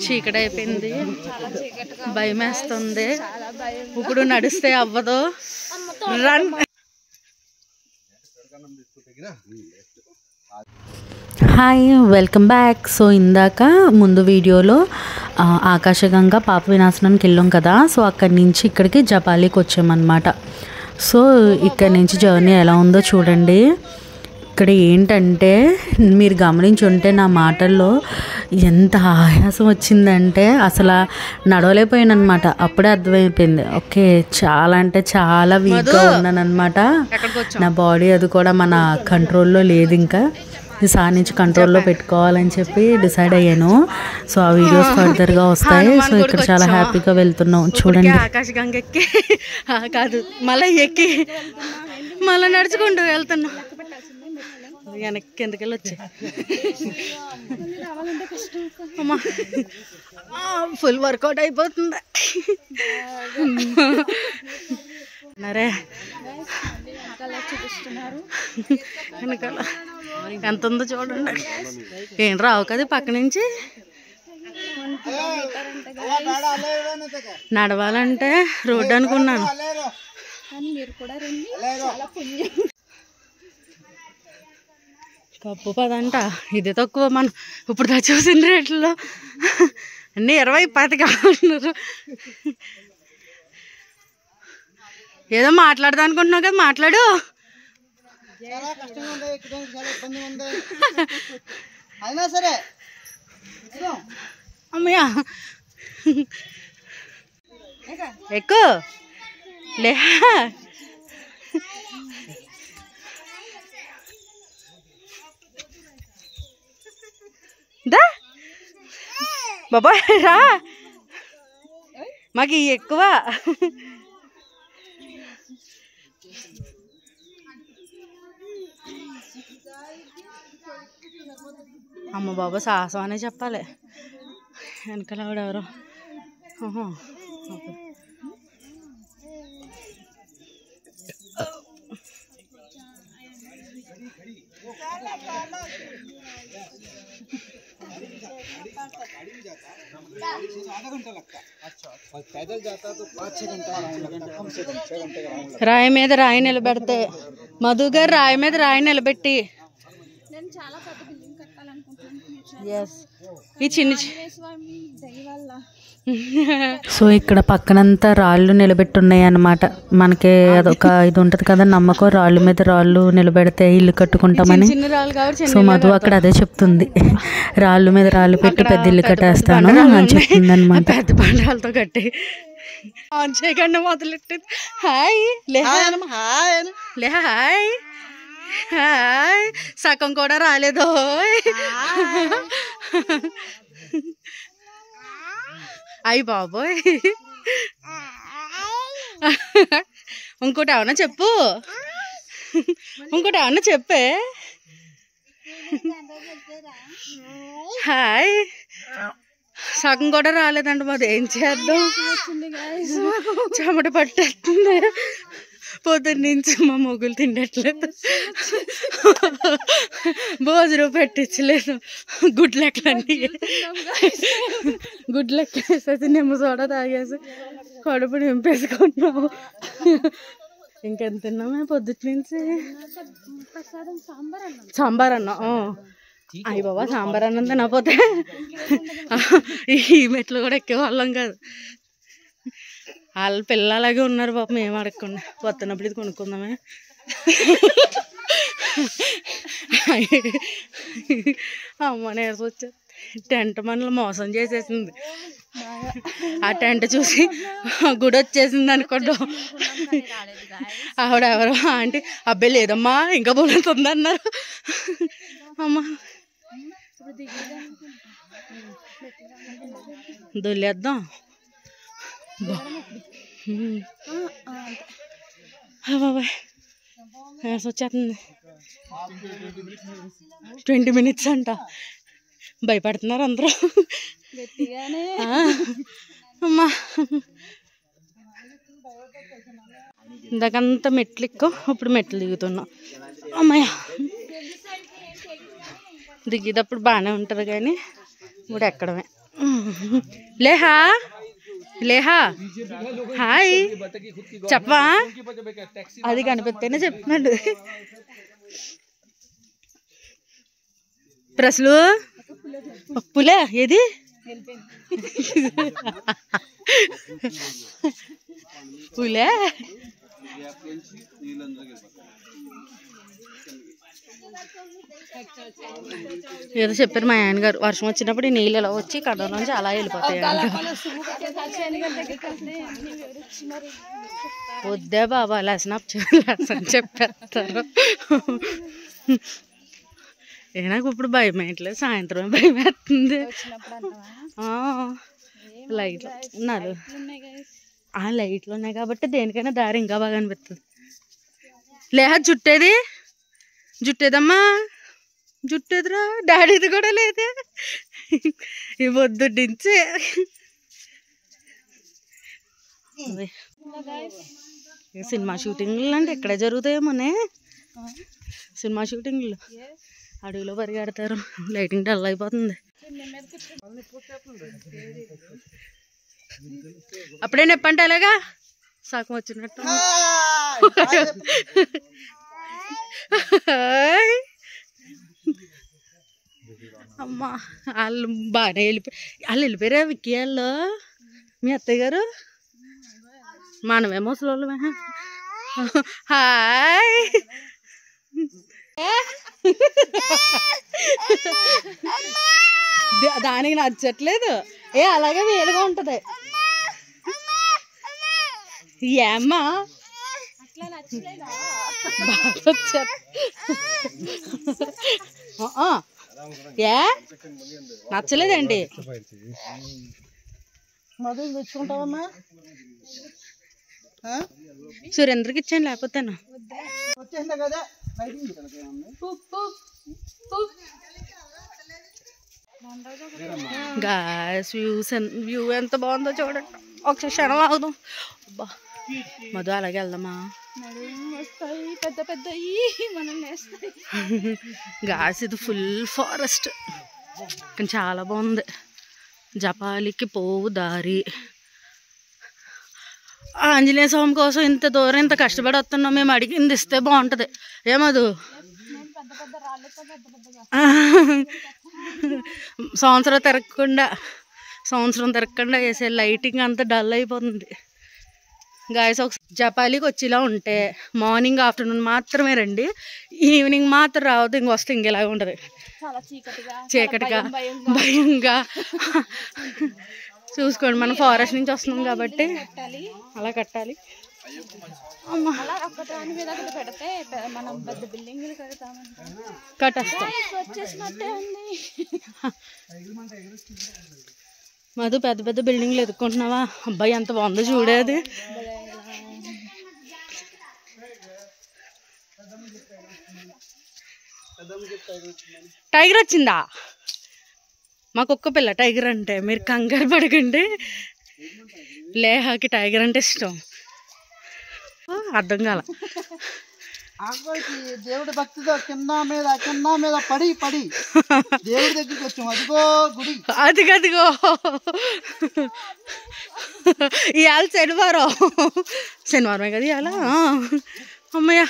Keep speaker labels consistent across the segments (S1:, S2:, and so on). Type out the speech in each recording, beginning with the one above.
S1: చీకటి అయిపోయింది, భయం వేస్తుంది. ఇప్పుడు నడిస్తే అవ్వదు. Run. Hi, welcome back. So ఇందాక ముందు వీడియోలో ఆకాశగంగా పాప వినాశనానికి వెళ్ళాం కదా. సో అక్కడి నుంచి ఇక్కడికి జపాలికి వచ్చామన్నమాట. సో ఇక్కడి నుంచి జర్నీ ఎలా ఉందో చూడండి. ఇక్కడ ఏంటంటే మీరు గమనించి ఉంటే నా మాటల్లో ఎంత ఆయాసం వచ్చిందంటే అసలు నడవలేకపోయాను అనమాట. అప్పుడే అర్థమైపోయింది. ఓకే, చాలా అంటే చాలా వీక్గా ఉన్నాను అనమాట. నా బాడీ అది కూడా మన కంట్రోల్లో లేదు. ఇంకా ఈసారి నుంచి కంట్రోల్లో పెట్టుకోవాలని చెప్పి డిసైడ్ అయ్యాను. సో ఆ వీడియోస్ ఫర్దర్గా వస్తాయి. సో ఇక్కడ చాలా హ్యాపీగా వెళ్తున్నాం చూడండి. ఆకాశగంగ ఎక్కి కాదు, మళ్ళీ ఎక్కి మళ్ళీ నడుచుకుంటూ వెళ్తున్నాం. వెనక్కి ఎందుకెళ్ళి వచ్చా అమ్మా, ఫుల్ వర్కౌట్ అయిపోతుంది. నరే వెనకాల ఎంత ఉందో చూడండి. ఏం రావు కదా పక్క నుంచి. నడవాలంటే రోడ్డు అనుకున్నాను. కప్పు పదంట, ఇది తక్కువ. మనం ఇప్పుడు దా చూసిన రేట్లలో అన్నీ 20-10 కావాలన్నారు. ఏదో మాట్లాడదా అనుకుంటున్నావు కదా, మాట్లాడు. అమ్మయ్యా ఎక్కువ లే. దా బాబా రా, మాకు ఎక్కువ. అమ్మ బాబా సాహసం అనే చెప్పాలి. వెనకాల ఎవరెవరో. రాయి మీద రాయి నిలబెడితే, మధు గారు రాయి మీద రాయి నిలబెట్టి ఈ చిన్న. సో ఇక్కడ పక్కనంతా రాళ్ళు నిలబెట్టున్నాయి అన్నమాట. మనకి అదొక ఇది ఉంటుంది కదా నమ్మకం, రాళ్ళు మీద రాళ్ళు నిలబెడితే ఇల్లు కట్టుకుంటామని. సో మధు అక్కడ అదే చెప్తుంది, రాళ్ళు మీద రాళ్ళు పెట్టి పెద్ద ఇల్లు కట్టేస్తాను అని చెప్తుంది అనమాట. పెద్ద బండాలతో కట్టి ఆన్ చేయకుండా మొదలెట్టింది. హాయ్ లే, లే హాయ్ హాయ్. సగం కూడా రాలేదు. అయ్యి బాబోయ్. ఇంకోటి ఏమన్నా చెప్పు, ఇంకోటి ఏమన్నా చెప్పే. హాయ్. సగం కూడా రాలేదంట. మాది ఏం చేద్దాం, చెమట పట్టేస్తుంది. పొద్దున్న నుంచి మా మొగులు తిండట్లేదు, భోజనం పెట్టించలేదు. గుడ్లెక్కలన్నీ గుడ్లెక్కేసేసి నిమ్మ సోడా తాగేసి కడుపు నింపేసుకుంటున్నాము. ఇంకెంత తిన్నామే పొద్దుటి నుంచి. సాంబార్ అన్నం. అయ్యి బాబా, సాంబార్ అన్నం తినకపోతే ఈ మెట్లు కూడా ఎక్కేవాళ్ళం కాదు. వాళ్ళ పిల్లలాగే ఉన్నారు పాపం, ఏం అడగకుండా. వస్తున్నప్పుడు ఇది కొనుక్కుందామే. అమ్మ నీరసం వచ్చేది. టెంట్ మనల్ని మోసం చేసేసింది. ఆ టెంట్ చూసి గుడి వచ్చేసింది అనుకోండి. ఆవిడెవరో ఆంటీ, అబ్బాయి లేదమ్మా ఇంకా బోలుతుంది అన్నారు. అమ్మా దొల్లేద్దాం. బాబాయ్ వచ్చేస్తుంది. 20 minutes అంట. భయపడుతున్నారు అందరూ. అమ్మా ఇందాకంతా మెట్లు ఎక్కువ, ఇప్పుడు మెట్లు దిగుతున్నాం. అమ్మయ్య దిగేటప్పుడు బాగానే ఉంటుంది కానీ ఇప్పుడు ఎక్కడమే. లేహా లేహా హాయ్ చెప్పవా అది కనిపిస్తేనే చెప్తున్నాడు ప్రశ్నలు పులే ఏది పులే ఏదో చెప్పారు మా ఆయన గారు వర్షం వచ్చినప్పుడు ఈ నీళ్ళు ఇలా వచ్చి కడలోంచి అలా వెళ్ళిపోతాయి వద్దే బాబా లెసన్ చెప్పేస్తారు నాకు ఇప్పుడు భయం వేయట్లేదు సాయంత్రం భయం వేస్తుంది లైట్లు ఉన్నారు ఆ లైట్లు ఉన్నాయి కాబట్టి దేనికైనా దారి ఇంకా బాగా అనిపిస్తుంది లేహ జుట్టేదమ్మా జుట్టేదిరా డాడీది కూడా లేదే ఈ పొద్దున్నుంచి సినిమా షూటింగ్లు అంటే ఎక్కడ జరుగుతాయేమోనే సినిమా షూటింగ్లు అడవిలో పరిగెడతారు లైటింగ్ డల్ అయిపోతుంది అప్పుడే నొప్పంటే అలాగా సాకం వచ్చినట్టు అమ్మా వాళ్ళు బాగానే వాళ్ళు వెళ్ళిపోయారా విక్కీ వాళ్ళు మీ అత్తయ్య గారు మనమే ముసలోళ్ళమే హాయ్ దానికి నచ్చట్లేదు అలాగే వేలుగా ఉంటది ఏమ్మా ఏ నచ్చలేదండి మధు తెచ్చుకుంటావమ్మా సురేంద్రకి ఇచ్చాను లేకపోతేనా గాయస్ వ్యూ ఎంత బాగుందో చూడండి ఒక క్షణం ఆగుదాం అబ్బా మధు అలాగే వెళ్దామా పెద్ద పెద్ద గాయస్ ఇది ఫుల్ ఫారెస్ట్ కానీ చాలా బాగుంది జపాలికి పోవు దారి ఆంజనేయ స్వామి కోసం ఇంత దూరం ఇంత కష్టపడి వస్తున్నాం మేము అడిగింది ఇస్తే బాగుంటుంది ఏమదు సంవత్సరం తిరగకుండా వేసే లైటింగ్ అంతా డల్ అయిపోతుంది గాయస్ ఒక జపాలికి వచ్చేలా ఉంటే మార్నింగ్ ఆఫ్టర్నూన్ మాత్రమే రండి ఈవినింగ్ మాత్రం రావద్దు ఇంకొస్తే ఇంకెలాగా ఉంటుంది చీకటిగా భయంగా చూసుకోండి మనం ఫారెస్ట్ నుంచి వస్తున్నాం కాబట్టి అలా కట్టాలి కట్టేస్తాం మధు పెద్ద పెద్ద బిల్డింగ్లు ఎదుర్కొంటున్నావా అబ్బాయి ఎంత బాగుందో చూడేది టైగర్ వచ్చిందా మా కుక్క పిల్ల టైగర్ అంటే మీరు కంగారు పడకండి లేహాకి టైగర్ అంటే ఇష్టం అర్థం కాల
S2: దేవుడి భక్తితో కింద మీద పడి దేవుడి దగ్గరికి వచ్చాం అదిగో గుడి
S1: అదిగో ఇవాళ శనివారమే కదా ఇవాళ అమ్మయ్య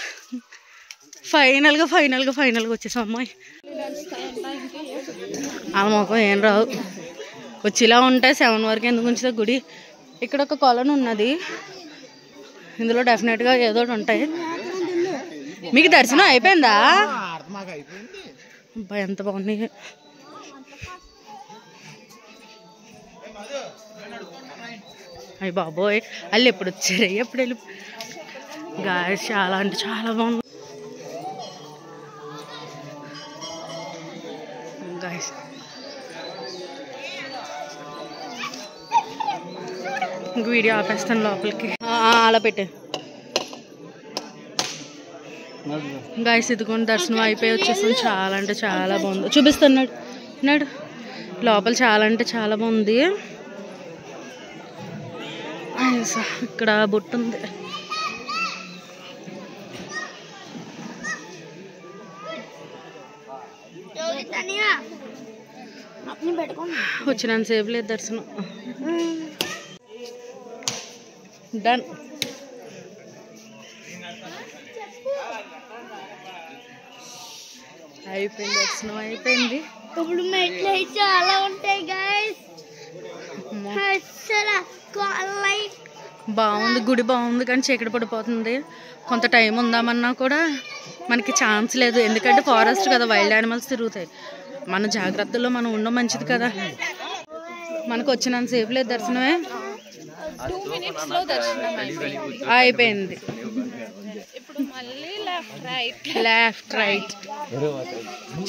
S1: ఫైనల్గా వచ్చేసాం అమ్మాయి ఆ మొఖం ఏం రావు వచ్చేలా ఉంటాయి 7 వరకు ఎందుకు ఉంచుతా గుడి ఇక్కడ ఒక కొలను ఉన్నది ఇందులో డెఫినెట్గా ఏదో ఒకటి ఉంటాయి మీకు దర్శనం అయిపోయిందా అబ్బాయి ఎంత బాగున్నాయి అయ్యి బాబోయ్ వాళ్ళు ఎప్పుడు వచ్చారు ఎప్పుడు వెళ్ళి గాయస్ చాలా అంటే చాలా బాగుంది గాయస్ ఇంక వీడియో ఆపేస్తాను లోపలికి అలా పెట్టే గాయస్ ఇదిగోండి దర్శనం అయిపోయి వచ్చేసాం చాలా అంటే చాలా బాగుంది చూపిస్తున్నాడు లోపల చాలా అంటే చాలా బాగుంది ఇక్కడ బొట్టు ఉంది వచ్చినంత సేపు లేదు దర్శనం. డన్. అయిపోయింది దర్శనం అయిపోయింది.
S3: ఇప్పుడు మెట్లు చాలా ఉంటాయి గైస్.
S1: బాగుంది గుడి బాగుంది కానీ చీకటి పడిపోతుంది. కొంత టైం ఉందామన్నా కూడా మనకి ఛాన్స్ లేదు, ఎందుకంటే ఫారెస్ట్ కదా, వైల్డ్ యానిమల్స్ తిరుగుతాయి. మన జాగ్రత్తల్లో మనం ఉండడం మంచిది కదా. మనకు వచ్చినంత సేపు లేదు దర్శనమే.
S3: 2 minutes లో దర్శనం
S1: అయిపోయింది.
S3: ఇప్పుడు మళ్ళీ
S1: లెఫ్ట్ రైట్.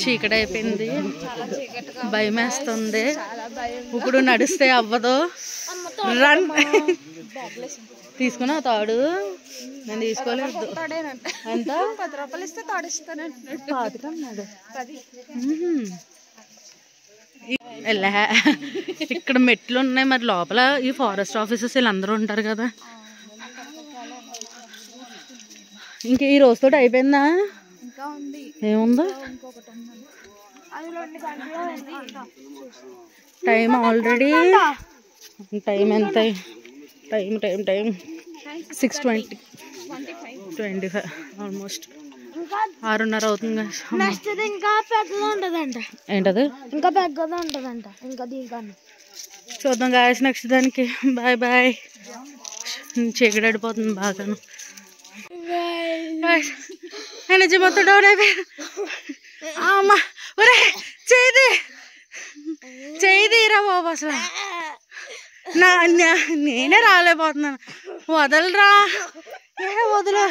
S1: చీకటి అయిపోయింది, భయం వేస్తుంది. ఇప్పుడు నడిస్తే అవ్వదు. రన్. తీసుకున్నా తాడు? నేను తీసుకోలేదు. ఎంత?
S3: 10 రూపాయలు ఇస్తే తాడిస్తానంటున్నాడు.
S1: ఇక్కడ మెట్లు ఉన్నాయి, మరి లోపల ఈ ఫారెస్ట్ ఆఫీసర్స్ వీళ్ళందరూ ఉంటారు కదా. ఇంకా ఈ రోజుతో అయిపోయిందా? ఏముందా టైం ఆల్రెడీ? టైం ఎంత? టైం 6:25 ఆల్మోస్ట్ 6:30 అవుతుంది.
S3: ఇంకా పెద్దగా ఉంటదంట.
S1: ఏంటది?
S3: ఇంకా పెద్దగా ఉంటదంట. ఇంకా దీనికన్నా
S1: చూద్దాం గాయస్ నెక్స్ట్ దానికి. Bye bye. చీకటి అడిపోతుంది బాగాను. ఎనర్జీ మొత్తం డౌన్ అయిపోయాను. అమ్మా ఒరే చేయిరా బాబు, అసలు నేనే రాలేకపోతున్నాను. వదలరా, వదలు.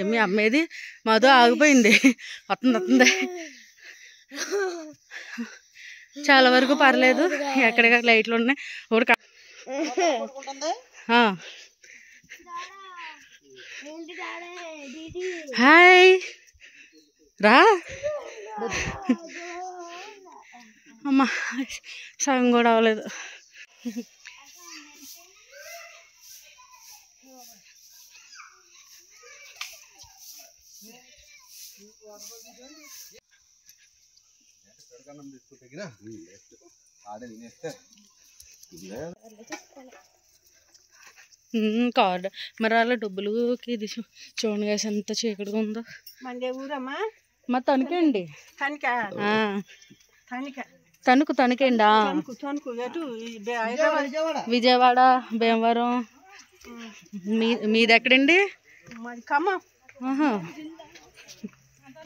S1: ఏమి అమ్మేది? మధు ఆగిపోయింది. వస్తుంది. చాలా వరకు పర్లేదు, ఎక్కడెక్కడ లైట్లు ఉన్నాయి. ఒకటి హాయ్ రా. అమ్మా సగం కూడా అవ్వలేదు. కార్డు మరి అలా డబ్బులుకి ఇది చూడండి గాయస్ ఎంత చీకటిగా ఉందో. మా తణుకండి. తణుకండి. విజయవాడ, భీమవరం. మీది ఎక్కడండి?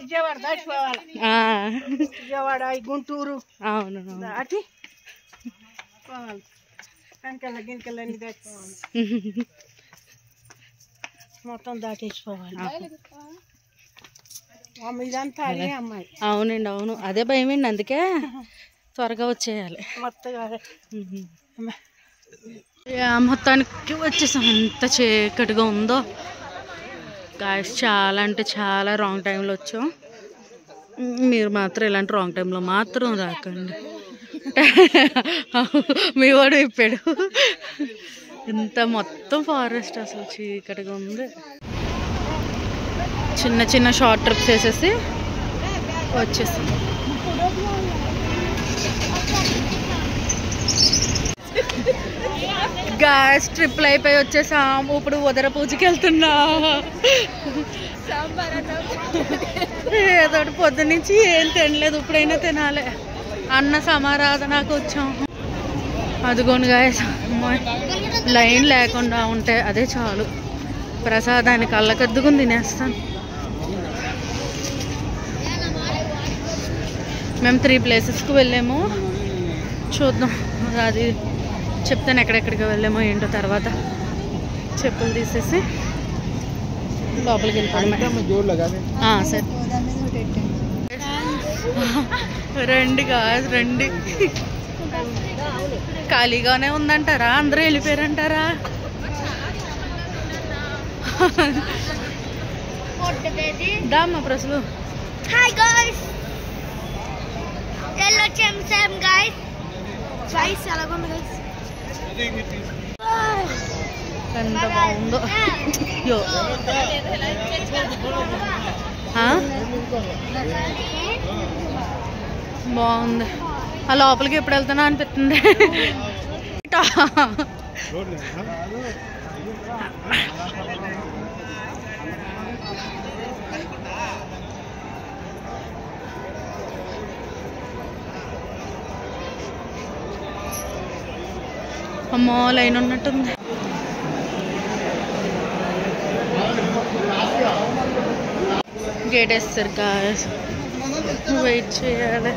S3: విజయవాడ దాటిపోవాలి. విజయవాడ, గుంటూరు.
S1: అవును
S3: అటు కనకల్ల గినకల్లన్నీ దాటిపోవాలి. మొత్తం దాటేసిపోవాలి. ఇదంతా అదే అమ్మాయి.
S1: అవునండి అవును, అదే భయమండి, అందుకే త్వరగా వచ్చేయాలి. మొత్తానికి వచ్చేసాం. ఎంత చీకటిగా ఉందో గాయస్. చాలా అంటే చాలా రాంగ్ టైంలో వచ్చాం. మీరు మాత్రం ఇలాంటి రాంగ్ టైంలో మాత్రం రాకండి. మీ వాడు ఇప్పాడు. ఇంత మొత్తం ఫారెస్ట్ అసలు చీకటిగా ఉంది. చిన్న చిన్న షార్ట్ ట్రిప్స్ వేసేసి వచ్చేసాం. గ్యాస్ ట్రిప్లు అయిపోయి వచ్చేసాం. ఇప్పుడు ఉదర పూజకి వెళ్తున్నా. ఏదో పొద్దున్నుంచి ఏం తినలేదు, ఇప్పుడైనా తినాలి. అన్న సమారాధనకు వచ్చాం. అదిగోను గాయస్, లైన్ లేకుండా ఉంటే అదే చాలు. ప్రసాదానికి అల్లకద్దుకుని తినేస్తాను. మేము 3 ప్లేసెస్కి వెళ్ళాము. చూద్దాం, అది చెప్తాను ఎక్కడెక్కడికి వెళ్ళామో ఏంటో. తర్వాత చెప్పులు తీసేసి లోపలికి వెళ్ళిపోవడమే. సరే రండి గాయస్ రండి. ఖాళీగానే ఉందంటారా? అందరూ వెళ్ళిపోయారంటారా? దామ్మా ప్రశ్నలు.
S3: హాయ్ గాయ్స్, వెళ్ళొచ్చాం సేమ్ గాయ్స్. గాయ్స్ ఎలాగుంది గాయ్స్?
S1: ఎంత బాగుందో. బాగుంది. ఆ లోపలికి ఎప్పుడు వెళ్తానా అనిపిస్తుంది. అమ్మో లైన్ ఉన్నట్టుంది. గేట్ వేస్తారు గాయస్, వెయిట్ చేయాలి.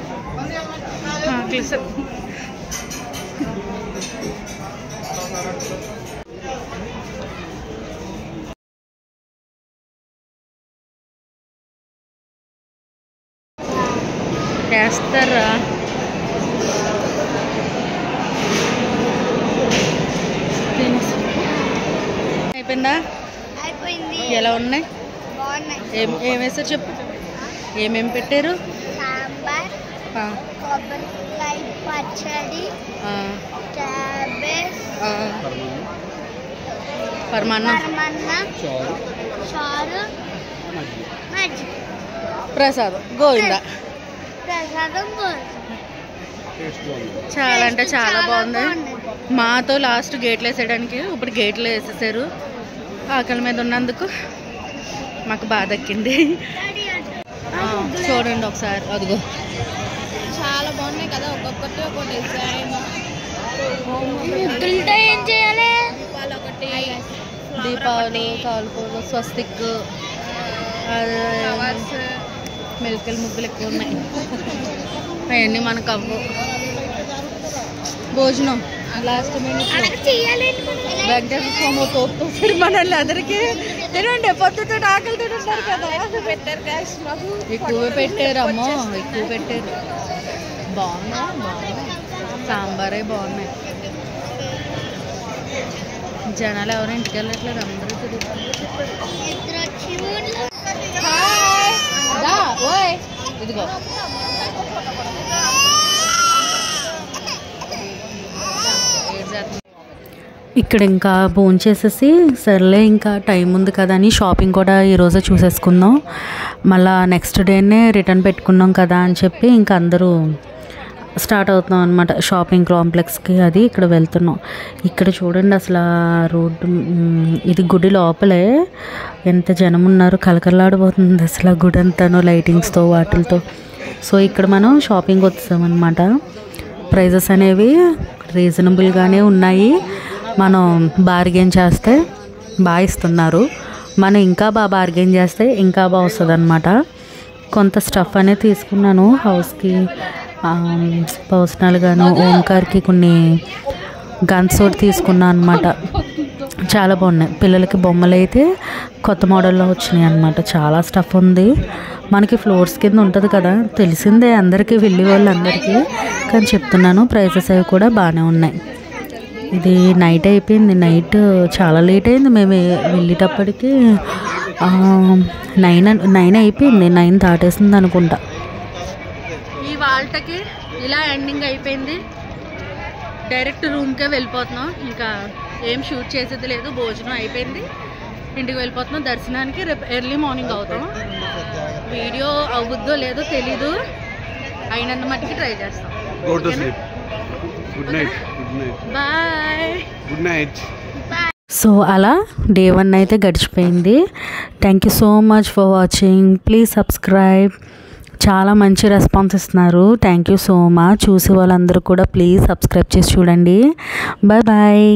S1: వేస్తారా? అయిపోయిందా? ఎలా ఉన్నాయి? ఏం వేసారు చెప్పు. ఏమేమి పెట్టారు?
S3: సాంబార్, కొబ్బరికాయ పచ్చడి, క్యాబేజ్,
S1: పరమాన్నం,
S3: చారు, మజ్జిగ,
S1: ప్రసాదం, గోవిందా. చాలా అంటే చాలా బాగుంది. మాతో లాస్ట్ గేట్లు వేసేయడానికి ఇప్పుడు గేట్లు వేసేసారు. ఆకలి మీద ఉన్నందుకు మాకు బాధ ఎక్కింది. చూడండి ఒకసారి, అదిగో
S3: చాలా బాగున్నాయి కదా. ఒక్కొక్కటి ఒక డిజైన్. ముగ్గులతో ఏం చేయాలి?
S1: దీపాలు, కాలుపూలు, స్వస్తిక్, మెలికల ముగ్గులు ఎక్కువ ఉన్నాయి. అవన్నీ మనకు అవ్వు. భోజనం లాస్ట్ మినిట్ వెంకటేశ్వర స్వామి తోపుతో మనల్ని అందరికీ తినండి. పొద్దుతో ఆకలి తింటారు కదా. ఎక్కువ పెట్టారు, అమ్మో ఎక్కువ పెట్టారు. బాగున్నాయి. సాంబారే బాగున్నాయి. జనాలు ఎవరు ఇంటికి వెళ్ళట్లేదు, అందరూ తిరుగుతారు. ఇదిగో ఇక్కడ ఇంకా భోంచేసేసి సర్లే ఇంకా టైం ఉంది కదా అని షాపింగ్ కూడా ఈరోజే చూసేసుకుందాం. మళ్ళీ నెక్స్ట్ డేనే రిటర్న్ పెట్టుకున్నాం కదా అని చెప్పి ఇంకా అందరూ స్టార్ట్ అవుతున్నాం అనమాట షాపింగ్ కాంప్లెక్స్కి. అది ఇక్కడ వెళ్తున్నాం. ఇక్కడ చూడండి అసలు రోడ్డు, ఇది గుడి లోపలే ఎంత జనం ఉన్నారు. కలకలాడిపోతుంది అసలు గుడి అంతాను లైటింగ్స్తో వాటిలతో. సో ఇక్కడ మనం షాపింగ్ వచ్చామన్నమాట. ప్రైజెస్ అనేవి రీజనబుల్గానే ఉన్నాయి. మనం బార్గెన్ చేస్తే బాగా ఇస్తున్నారు. మనం ఇంకా బాగా బార్గెన్ చేస్తే ఇంకా బాగా వస్తుంది అనమాట. కొంత స్టఫ్ అనేది తీసుకున్నాను హౌస్కి, పర్సనల్గాను. ఓంకార్కి కొన్ని గన్స్ ఒకటి తీసుకున్నాను అనమాట. చాలా బాగున్నాయి. పిల్లలకి బొమ్మలు అయితే కొత్త మోడల్లో వచ్చినాయి అనమాట. చాలా స్టఫ్ ఉంది. మనకి ఫ్లోర్స్ కింద ఉంటుంది కదా, తెలిసిందే అందరికీ, వెళ్ళే వాళ్ళందరికీ. కానీ చెప్తున్నాను ప్రైజెస్ అవి కూడా బాగానే ఉన్నాయి. ఇది నైట్ అయిపోయింది. నైట్ చాలా లేట్ అయింది. మేము వెళ్ళేటప్పటికి 9 అయిపోయింది. 9 దాటేసింది అనుకుంటా. ఈ వాళ్ళకి ఇలా ఎండింగ్ అయిపోయింది. డైరెక్ట్ రూమ్కే వెళ్ళిపోతున్నాం. ఇంకా ఏం షూట్ చేసేది లేదు. భోజనం అయిపోయింది, ఇంటికి వెళ్ళిపోతున్నాం. దర్శనానికి రేపు ఎర్లీ మార్నింగ్ అవుతాం. వీడియో అవుద్దో లేదో తెలీదు, అయినంత మట్టికి ట్రై చేస్తాం. బాయ్. Good night. సో అలా డే 1 అయితే గడిచిపోయింది. Thank you so much for watching. Please subscribe. చాలా మంచి రెస్పాన్స్ ఇస్తున్నారు. Thank you so much. చూసే వాళ్ళందరూ కూడా ప్లీజ్ సబ్స్క్రైబ్ చేసి చూడండి. Bye bye.